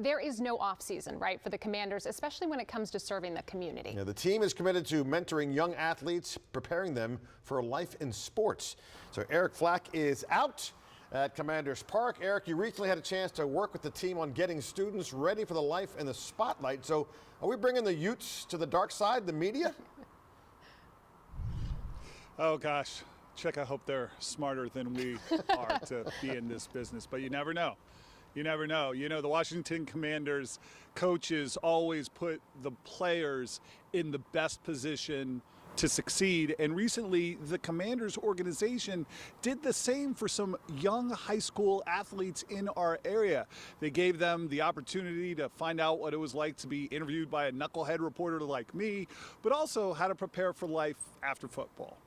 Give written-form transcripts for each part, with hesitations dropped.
There is no off season, right, for the Commanders, especially when it comes to serving the community. Yeah, the team is committed to mentoring young athletes, preparing them for a life in sports. So Eric Flack is out at Commanders Park. Eric, you recently had a chance to work with the team on getting students ready for the life in the spotlight. So are we bringing the Utes to the dark side, the media? Oh, gosh. Chick, I hope they're smarter than we are to be in this business, but you never know. You never know. You know, the Washington Commanders coaches always put the players in the best position to succeed. And recently, the Commanders organization did the same for some young high school athletes in our area. They gave them the opportunity to find out what it was like to be interviewed by a knucklehead reporter like me, but also how to prepare for life after football.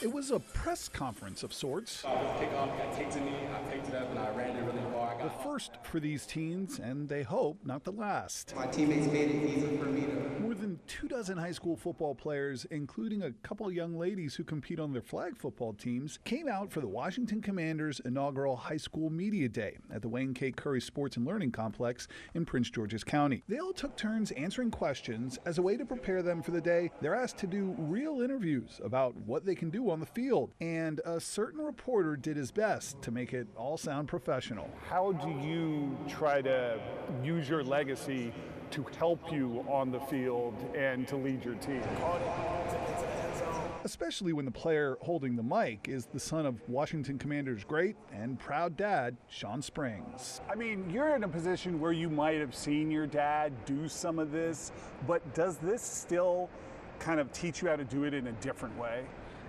It was a press conference of sorts. Kickoff got kicked to me, I picked it up and I ran it really far. The first for these teens, and they hope not the last. My teammates made it easy for me to. More than 24 high school football players, including a couple young ladies who compete on their flag football teams, came out for the Washington Commanders' inaugural High School Media Day at the Wayne K. Curry Sports and Learning Complex in Prince George's County. They all took turns answering questions. As a way to prepare them for the day, they're asked to do real interviews about what they can do on the field. And a certain reporter did his best to make it all sound professional. How do you try to use your legacy to help you on the field and to lead your team? Especially when the player holding the mic is the son of Washington Commanders great and proud dad, Shawn Springs. I mean, you're in a position where you might have seen your dad do some of this, but does this still kind of teach you how to do it in a different way?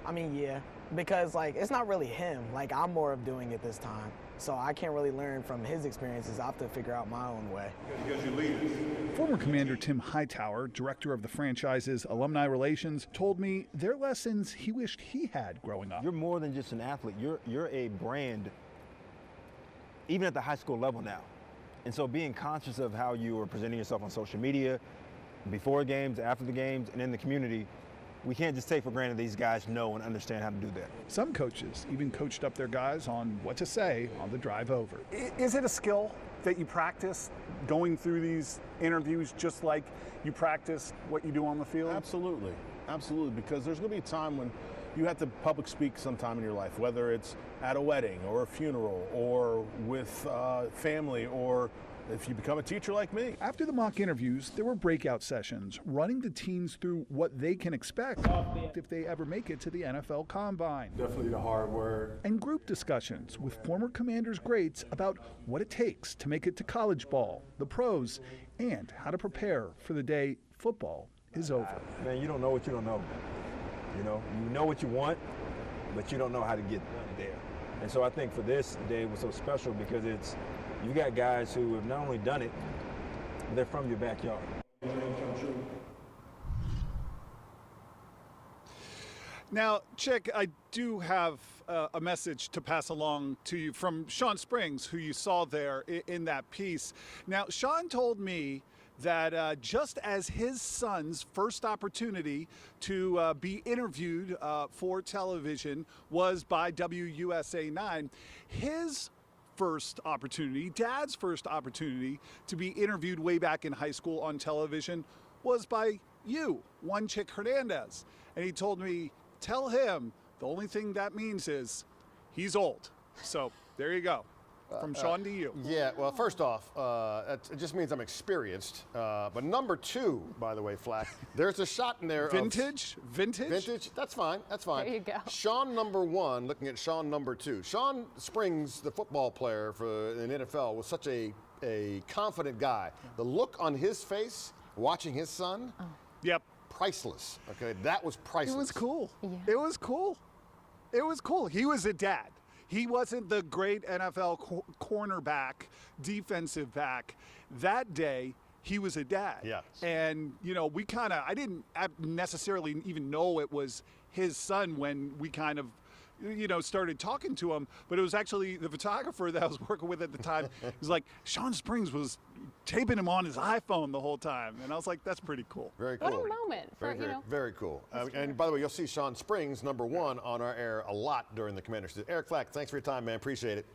I mean, yeah, because it's not really him. I'm more of doing it this time. So I can't really learn from his experiences. I have to figure out my own way. Because you lead us. Former Commander Tim Hightower, director of the franchise's alumni relations, told me their lessons he wished he had growing up. You're more than just an athlete. You're a brand, even at the high school level now. And so being conscious of how you are presenting yourself on social media, before games, after the games, and in the community, we can't just take for granted these guys know and understand how to do that. Some coaches even coached up their guys on what to say on the drive over. Is it a skill that you practice going through these interviews just like you practice what you do on the field? Absolutely, absolutely, because there's going to be a time when you have to public speak sometime in your life, whether it's at a wedding or a funeral or with family or if you become a teacher like me. After the mock interviews, there were breakout sessions, running the teens through what they can expect if they ever make it to the NFL Combine. Definitely the hard word. And group discussions with former Commanders greats about what it takes to make it to college ball, the pros, and how to prepare for the day football is over. Man, you don't know what you don't know. You know what you want, but you don't know how to get there. And so I think for this day was so special because you got guys who have not only done it, but they're from your backyard. Now, Chick, I do have a message to pass along to you from Shawn Springs, who you saw there in that piece. Now, Shawn told me that just as his son's first opportunity to be interviewed for television was by WUSA 9, his first opportunity, Dad's first opportunity to be interviewed way back in high school on television was by you, One Chick Hernandez. And he told me, tell him the only thing that means is he's old. So there you go. From Shawn to you. Yeah, well, first off, it just means I'm experienced. But number two, by the way, Flack, there's a shot in there. Vintage? Vintage? That's fine. That's fine. There you go. Shawn number one, looking at Shawn number two. Shawn Springs, the football player for the NFL, was such a confident guy. The look on his face, watching his son, Yep. priceless. Okay, that was priceless. It was cool. Yeah. It was cool. It was cool. He was a dad. He wasn't the great NFL cornerback, defensive back. That day, he was a dad. Yes. And, I didn't necessarily even know it was his son when we kind of, started talking to him. But it was actually the photographer that I was working with at the time. He was like, Shawn Springs was taping him on his iPhone the whole time. And I was like, that's pretty cool. Very cool. What a moment for, very cool. And by the way, you'll see Shawn Springs, number one, on our air a lot during the Commanders. Eric Flack, thanks for your time, man. Appreciate it.